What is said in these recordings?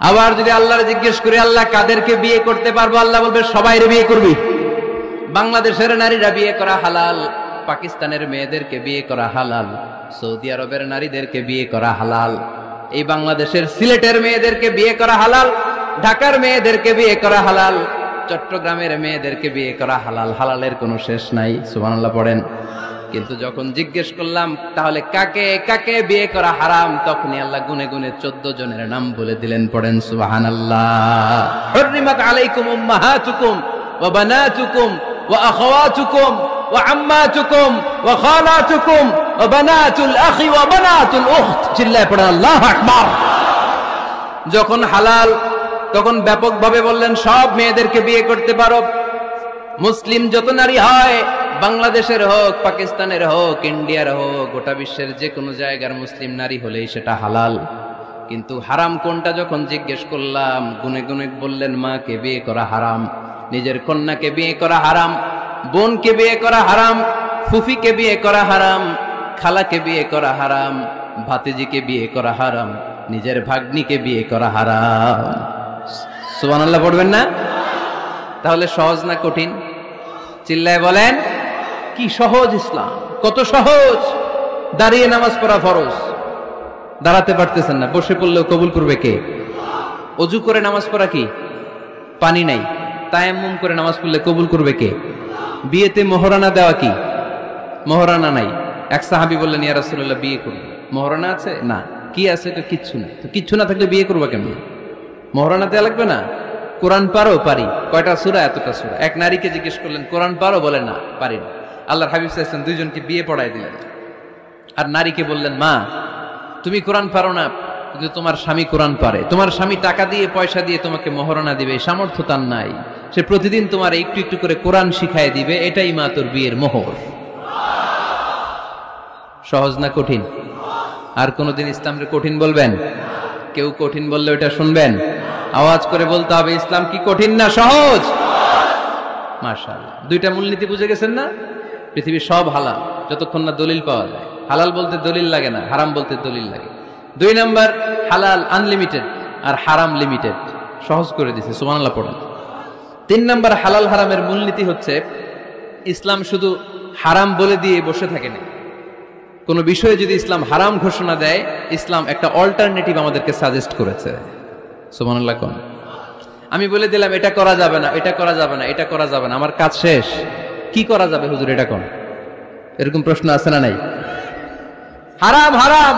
আবার যদি আল্লাহরে জিজ্ঞেস করি আল্লাহ কাদেরকে বিয়ে করতে পারবো, আল্লাহ বলবে সবাইরে বিয়ে করবি। বাংলাদেশের নারীরা বিয়ে করা হালাল, পাকিস্তানের মেয়েদেরকে বিয়ে করা হালাল, সৌদি আরবের নারীদেরকে বিয়ে করা হালাল, এই বাংলাদেশের সিলেটের মেয়েদেরকে বিয়ে করা হালাল, ঢাকার মেয়েদেরকে বিয়ে করা হালাল, চট্টগ্রামের মেয়েদেরকে বিয়ে করা হালাল। হালালের কোনো শেষ নাই, সুবহানাল্লাহ পড়েন। কিন্তু যখন জিজ্ঞেস করলাম তাহলে কাকে কাকে বিয়ে করা হারাম, তখনই আল্লাহ গুনে গুনে 14 জনের নাম বলে দিলেন, পড়েন সুবহানাল্লাহ। হুররিমাত আলাইকুম উম্মাহাতুকুম ওয়া বানাতুকুম ওয়া আখাওয়াতুকুম ওয়া আম্মাতুকুম ওয়া খালাতুকুম ওয়া বানাতুল আখি ওয়া বানাতুল উখত। চিল্লায় পড়েন আল্লাহু আকবার। যখন হালাল তখন ব্যাপকভাবে বললেন সব মেয়েদেরকে বিয়ে করতে পারো। মুসলিম যত নারী হয়, বাংলাদেশের হোক, পাকিস্তানের হোক, ইন্ডিয়ার হোক, গোটা বিশ্বের যে কোনো জায়গার মুসলিম নারী হলেই সেটা হালাল। কিন্তু হারাম কোনটা যখন জিজ্ঞেস করলাম, গুনে গুনে বললেন মাকে বিয়ে করা হারাম, নিজের কন্যাকে বিয়ে করা হারাম, বোনকে বিয়ে করা হারাম, ফুফিকে বিয়ে করা হারাম, খালাকে বিয়ে করা হারাম, ভাতিজিকে বিয়ে করা হারাম, নিজের ভাগ্নিকে বিয়ে করা হারাম। সুবহানাল্লাহ পড়বেন না? তাহলে সহজ না কঠিন? চিল্লায় বলেন কি সহজ ইসলাম, কত সহজ। দাঁড়িয়ে নামাজ পড়া ফরজ, দাঁড়াতে পারতেছেন না, বসে পড়লেও কবুল করবে কে? অজু করে নামাজ পড়া কি? পানি নাই, তায়াম্মুম করে নামাজ পড়লে কবুল করবে কে? বিয়েতে মোহরানা দেওয়া কি? মোহরানা নাই। এক সাহাবী বললেন ইয়া রাসূলুল্লাহ বিয়ে করব, মোহরানা আছে? না। কি আছে? তো কিচ্ছু না। তো কিচ্ছু না থাকলে বিয়ে করবা কেমন? মোহরানা দেওয়া লাগবে না? কোরআন পারো? পারি। কয়টা সূরা? এতটা সূরা। এক নারীকে জিজ্ঞেস করলেন কোরআন পারো? বলে না, পারি না। আল্লাহর হাবিব সাল্লাল্লাহু আলাইহি ওয়াসাল্লাম দুইজনকে বিয়ে পড়ায় দিলেন। আর নারীকে বললেন মা তুমি কোরআন পারো না, কিন্তু তোমার স্বামী কোরআন পারে, তোমার স্বামী টাকা দিয়ে পয়সা দিয়ে তোমাকে মোহরানা দিবে, সামর্থ্য তার নাই, সে প্রতিদিন তোমার একটু একটু করে কোরআন শিখায় দিবে, এটাই মা তোর বিয়ের মোহর। সহজ না কঠিন? আর কোনদিন ইসলামকে কঠিন বলবেন? কেউ কঠিন বললে ওটা শুনবেন? আওয়াজ করে বলতে হবে ইসলাম কি কঠিন না সহজ? মাশাআল্লাহ। দুইটা মূলনীতি বুঝে গেছেন না? পৃথিবীর সব হালাল যতক্ষণ না দলিল পাওয়া যায়। হালাল বলতে দলিল লাগে না, হারাম বলতে দলিল লাগে। 2 নাম্বার, হালাল আনলিমিটেড আর হারাম লিমিটেড, সহজ করে দিয়েছে, সুবহানাল্লাহ পড়েন। 3 নাম্বার, হালাল হারামের মূলনীতি হচ্ছে ইসলাম শুধু হারাম বলে দিয়ে বসে থাকে না। কোন বিষয়ে যদি ইসলাম হারাম ঘোষণা দেয়, ইসলাম একটা অল্টারনেটিভ আমাদেরকে সাজেস্ট করেছে। সুবহানাল্লাহ কোন? আমি বলে দিলাম এটা করা যাবে না, এটা করা যাবে না, এটা করা যাবে না, আমার কাজ শেষ, কি করা যাবে হুজুর এটা কোন? এরকম প্রশ্ন আছে না নাই? হারাম হারাম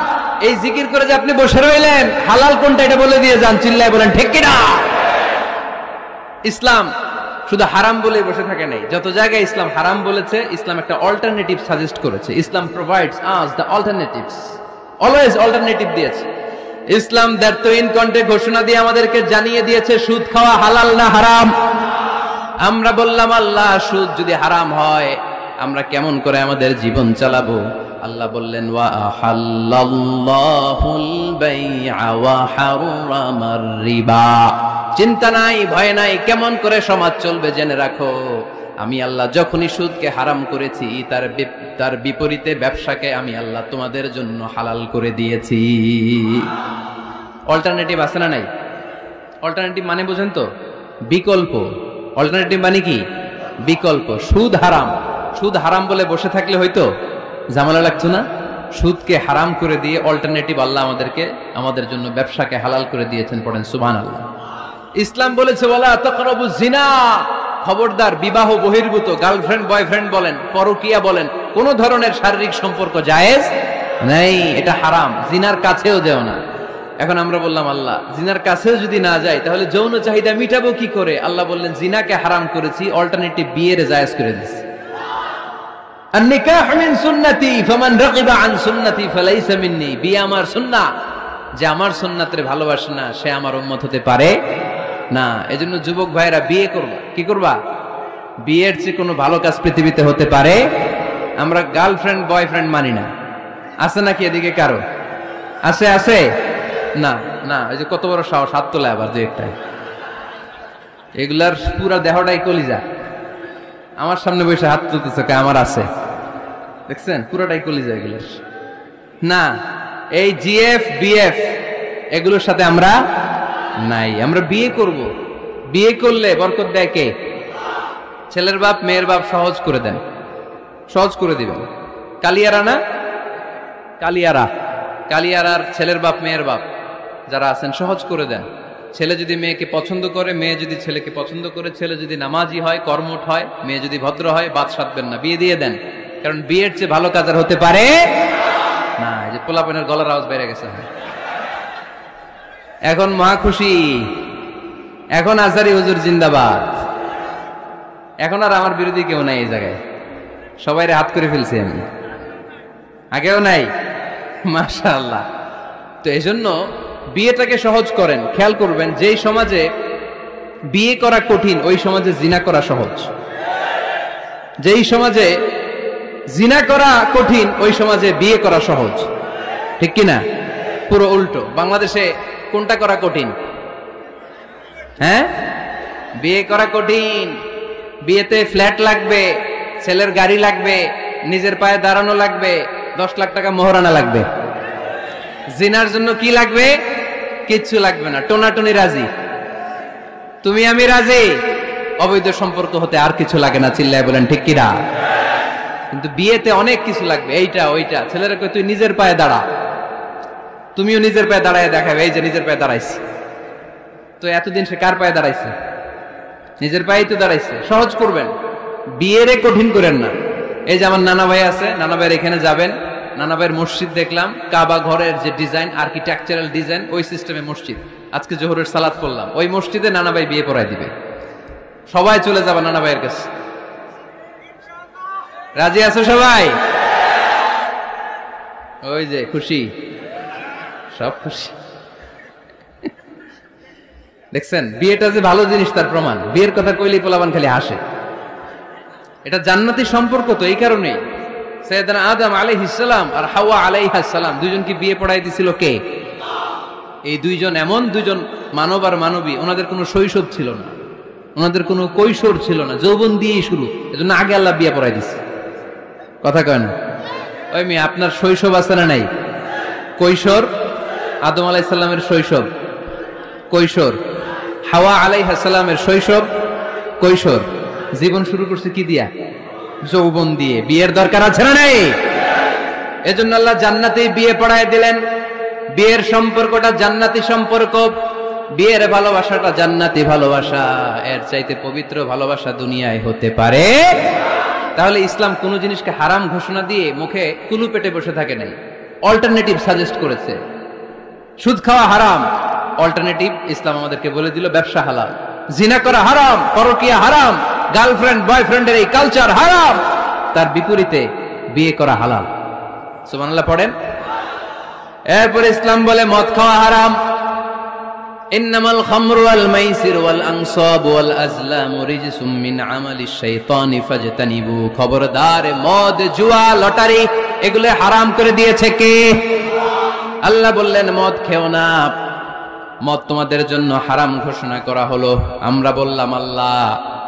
এই জিকির করে যে আপনি বসে রইলেন, হালাল কোনটা এটা বলে দিয়ে যান, চিল্লায় বলেন ঠিক কি না? ইসলাম শুধু হারাম বলে বসে থাকে নাই, যত জায়গায় ইসলাম হারাম বলেছে, ইসলাম একটা অল্টারনেটিভ সাজেস্ট করেছে। Islam provides us the alternatives, always alternative দিয়েছে। ইসলাম দ্যাটতো ইন কন্টে ঘোষণা দিয়ে আমাদেরকে জানিয়ে দিয়েছে সুদ খাওয়া হালাল না হারাম। আমরা বললাম আল্লাহ সুদ যদি হারাম হয় আমরা কেমন করে আমাদের জীবন চালাবো? আল্লাহ বললেন ওয়া আহাল্লাল্লাহুল বাই'a ওয়া হারামার রিবা। চিন্তা নাই, ভয় নাই, কেমন করে সমাজ চলবে জেনে রাখো। আমি আল্লাহ যখনই সুদকে হারাম করেছি, তার বিপরীতে ব্যবসাকে আমি আল্লাহ তোমাদের জন্য হালাল করে দিয়েছি। অল্টারনেটিভ আছে না নাই? অল্টারনেটিভ মানে বুঝেন তো? বিকল্প। অল্টারনেটিভ মানে কি? বিকল্প। সুদ হারাম, সুদ হারাম বলে বসে থাকলে হয়তো ঝামেলা লাগতো না? সুদকে হারাম করে দিয়ে অল্টারনেটিভ আল্লাহ আমাদের জন্য ব্যবসাকে হালাল করে দিয়েছেন, পড়েন সুবহানাল্লাহ। ইসলাম বলেছে ওয়ালা তাকরাবুজ জিনা, খবরদার বিবাহ বহির্ভূত, গার্লফ্রেন্ড বয়ফ্রেন্ড বলেন, পরকীয়া বলেন, কোন ধরনের শারীরিক সম্পর্ক জায়েজ নাই, এটা হারাম। জিনার কাছেও যেও না। এখন আমরা বললাম আল্লাহ জিনার কাছেও যদি না যাই তাহলে যৌন চাহিদা মিটাবো কি করে? আল্লাহ বললেন জিনাকে হারাম করেছি, অল্টারনেটিভ বিয়ের জায়েজ করে দিয়েছি। আন-নিকাহু মিন সুন্নতি ফামান রাগিবা আন সুন্নতি ফালাইসা মিন্নি। বিয়ে আমার সুন্নাহ, যে আমার সুন্নাতের ভালোবাসে না সে আমার উম্মত হতে পারে না। এজন্য যুবক ভাইরা বিয়ে করবা, কি করবা? বিয়ের চেয়ে কোনো ভালো কাজ পৃথিবীতে হতে পারে? আমরা গার্লফ্রেন্ড বয়ফ্রেন্ড মানি না। আছে নাকি এদিকে কারো? আছে? আছে না? না, এই যে কত বড় সাহস, হাত তোলা আবার যে একটা। এগুলার পুরা দেহটাই কলিজা। আমার সামনে বসে হাত তুলতেছে, আমার আছে, দেখছেন? পুরোটাই কলিজা এগুলোর। না, এই জিএফ বিএফ এগুলোর সাথে আমরা নাই। আমরা বিয়ে করব, বিয়ে করলে বরকত দেয় কে? ছেলের বাপ মেয়ের বাপ সহজ করে দেন, সহজ করে দিবেন। কালিয়ারা না, কালিয়ারার ছেলের বাপ মেয়ের বাপ যারা আছেন সহজ করে দেন। ছেলে যদি মেয়েকে পছন্দ করে, মেয়ে যদি ছেলেকে পছন্দ করে, ছেলে যদি নামাজি হয়, কর্মঠ হয়, মেয়ে যদি ভদ্র হয়, বাদ সাধবেন না, বিয়ে দিয়ে দেন। কারণ বিয়ের চেয়ে ভালো কাজ আর হতে পারে না। এই যে পোলাপনের গলার আওয়াজ বেড়ে গেছে, এখন মা খুশি, এখন আজহারি হুজুর জিন্দাবাদ, এখন আর আমার বিরোধী কেউ নাই এই জায়গায়, সবাই হাত করে ফেলছি আমি, আগেও নাই, মাশাআল্লাহ। তো এই জন্য বিয়েটাকে সহজ করেন। খেয়াল করবেন, যেই সমাজে বিয়ে করা কঠিন ওই সমাজে জিনা করা সহজ, যেই সমাজে জিনা করা কঠিন ওই সমাজে বিয়ে করা সহজ, ঠিক কিনা? পুরো উল্টো। বাংলাদেশে কোনটা করা কঠিন? হ্যাঁ, বিয়ে করা কঠিন। বিয়েতে ফ্ল্যাট লাগবে, ছেলের গাড়ি লাগবে, নিজের পায়ে দাঁড়ানো লাগবে, 10 লাখ টাকা মোহরানা লাগবে। জিনার জন্য কি লাগবে? কিচ্ছু লাগবে না, টোনাটুনি রাজি, তুমি আমি রাজি, অবৈধ সম্পর্ক হতে আর কিছু লাগে না। চিল্লায় বলেন ঠিক কিনা? কিন্তু বিয়েতে অনেক কিছু লাগবে, এইটা ওইটা। ছেলেরা কই তুই নিজের পায়ে দাঁড়া, তুমিও নিজের পায়ে দাঁড়ায় দেখাবে, এই যে নিজের পায়ে দাঁড়াইছে। তো এতদিন সে কার পায়ে দাঁড়াইছে? নিজের পায়েই তো দাঁড়াইছে। সহজ করবেন, বিয়েরে কঠিন করেন না। এই যে আমার নানা ভাই আছে, নানা ভাইয়ের এখানে যাবেন, নানা ভাইয়ের মসজিদ দেখলাম, কাবা ঘরের যে ডিজাইন, আর্কিটেকচারাল ডিজাইন, ওই সিস্টেমে মসজিদ। আজকে জোহরের সালাত করলাম, ওই মসজিদে নানা ভাই বিয়ে পড়ায় দিবে। সবাই চলে যাবে নানা ভাইয়ের কাছে। রাজি আছো সবাই? ওই যে খুশি, সব খুশি। দেখছেন, বিয়েটা যে ভালো জিনিস তার প্রমাণ। বিয়ের কথা কইলেই পোলাপান খালি হাসে। এটা জান্নাতি সম্পর্ক। তো এই কারণে সাইয়েদনা আদম আলাইহিস সালাম আর হাওয়া আলাইহাস সালাম দুইজনকে বিয়ে পড়াই দিছিল কে? এই দুইজন এমন দুইজন মানব আর মানবী, ওনাদের কোনো শৈশব ছিল না, ওনাদের কোনো কৈশোর ছিল না, যৌবন দিয়েই শুরু। এজন্য আগে আল্লাহ বিয়ে পড়াই দিছে। কথা কয় না? ওই মেয়ে, আপনার শৈশব আছে না নাই? কৈশোর, আদম আলাইহিস সালামের শৈশব, কৈশোর। হাওয়া আলাইহিস সালামের শৈশব, কৈশোর। জীবন শুরু করছে কি দিয়া? যৌবন দিয়ে। বিয়ের দরকার আছে না নাই? এজন্য আল্লাহ জান্নাতে বিয়ে পড়ায় দিলেন। বিয়ের সম্পর্কটা জান্নাতি সম্পর্ক, বিয়ের ভালোবাসাটা জান্নাতি ভালোবাসা। এর চাইতে পবিত্র ভালোবাসা দুনিয়ায় হতে পারে? তাহলে ইসলাম কোন জিনিসকে হারাম ঘোষণা দিয়ে মুখে কুলু পেটে বসে থাকে নাই, অল্টারনেটিভ সাজেস্ট করেছে। সুদ খাওয়া হারাম, অল্টারনেটিভ ইসলাম আমাদেরকে বলে দিল ব্যবসা হালাল। জিনা করা হারাম, পরকিয়া হারাম, গার্লফ্রেন্ড বয়ফ্রেন্ডের এই কালচার হারাম, তার বিপরীতে বিয়ে করা হালাল। সুবহানাল্লাহ পড়েন। এরপর ইসলাম বলে মদ খাওয়া হারাম। ইন্নামাল খামরু ওয়াল মাইসির ওয়াল আনসাব ওয়াল আজলামু রিজসুম মিন আমালিশ শাইতানি ফাজতানিবু। খবরদার, মদ, জুয়া, লটারি এগুলো হারাম করে দিয়েছে কে? আল্লাহ বললেন মদ খেও না, মদ তোমাদের জন্য হারাম ঘোষণা করা হলো। আমরা বললাম আল্লাহ,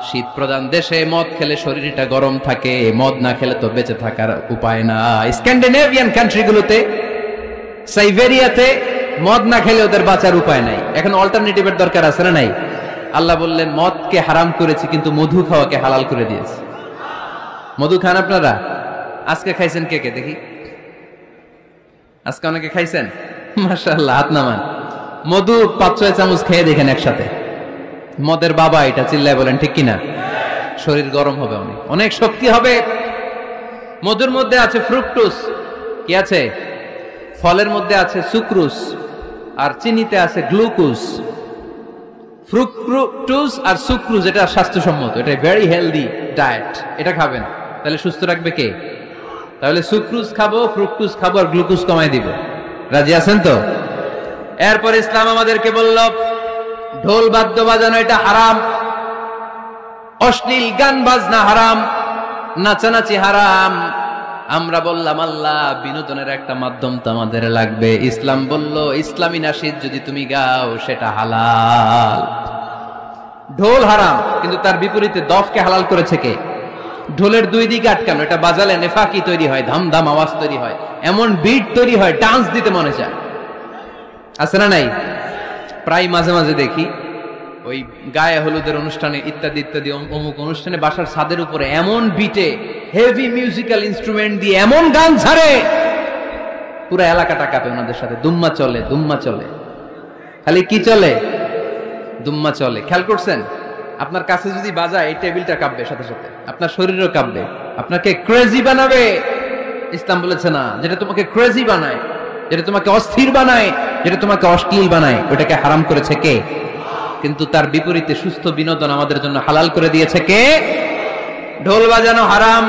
শীত প্রধান দেশে মদ খেলে শরীরটা গরম থাকে, মদ না খেলে তো বেঁচে থাকার উপায় না। স্ক্যান্ডিনেভিয়ান কান্ট্রিগুলোতে, সাইবেরিয়াতে মদ না খেলে ওদের বাঁচার উপায় নাই। এখন অল্টারনেটিভের দরকার আছে না নাই? আল্লাহ বললেন মদকে হারাম করেছি, কিন্তু মধু খাওয়াকে হালাল করে দিয়েছি। মধু খান আপনারা? আজকে খাইছেন কে কে দেখি? আজকে অনেকে খাইছেন? মাশাআল্লাহ, হাত নামান। মধু 5-6 চামচ খেয়ে দেখেন একসাথে। মদের বাবা এটা, চিল্লায় বলেন ঠিক কিনা? শরীর গরম হবে, অনেক অনেক শক্তি হবে। মধুর মধ্যে আছে ফ্রুকটোজ, কি আছে? ফলের মধ্যে আছে সুক্রোজ, আর চিনিতে আছে গ্লুকোজ। ফ্রুকটোজ আর সুক্রোজ এটা স্বাস্থ্যসম্মত, এটা ভেরি হেলদি ডায়েট। এটা খাবেন, তাহলে সুস্থ রাখবে কে? তাহলে সুক্রোজ খাবো, ফ্রুকটোজ খাবো, আর গ্লুকোজ কমাই দিব। রাজি আছেন তো? এরপর ইসলাম আমাদেরকে বলল ঢোল বাদ্য বাজানো এটা হারাম, অশ্লীল গান বাজনা হারাম, নাচানাচি হারাম। আমরা বললাম আল্লাহ, বিনোদনের একটা মাধ্যম তো আমাদের লাগবে। ইসলাম বলল ইসলামী নাশিদ যদি তুমি গাও সেটা হালাল। ঢোল হারাম, কিন্তু তার বিপরীতে দফকে হালাল করেছে কে? ঢোলের দুই দিকে আটকানো, এটা বাজালে নেফাকি তৈরি হয়, ধামধাম আওয়াজ তৈরি হয়, এমন বিট তৈরি হয়, ডান্স দিতে মনে চায়। আছে না নাই? প্রায় মাঝে মাঝে দেখি ওই গায়ে হলুদের অনুষ্ঠানে ইত্যাদি ইত্যাদি অমুক অনুষ্ঠানে বাসার ছাদের উপরে এমন বিটে হেভি মিউজিক্যাল ইনস্ট্রুমেন্ট দিয়ে এমন গান ছাড়ে, পুরো এলাকাটা কাঁপে ওনাদের সাথে। দুম্মা চলে, দুম্মা চলে, খালি কি চলে? দুম্মা চলে। খেয়াল করছেন? আপনার কাছে যদি বাজায় এই টেবিলটা কাঁপবে, সাথে সাথে আপনার শরীরও কাঁপবে, আপনাকে ক্রেজি বানাবে। ইসলাম বলেছে না, যেটা তোমাকে ক্রেজি বানায়, যেটা তোমাকে অস্থির বানায়, যেটা তোমাকে অশ্লীল বানায়, ওটাকে হারাম করেছে কে? কিন্তু তার বিপরীতে সুস্থ বিনোদন আমাদের জন্য হালাল করে দিয়েছে কে? ঢোল বাজানো হারাম,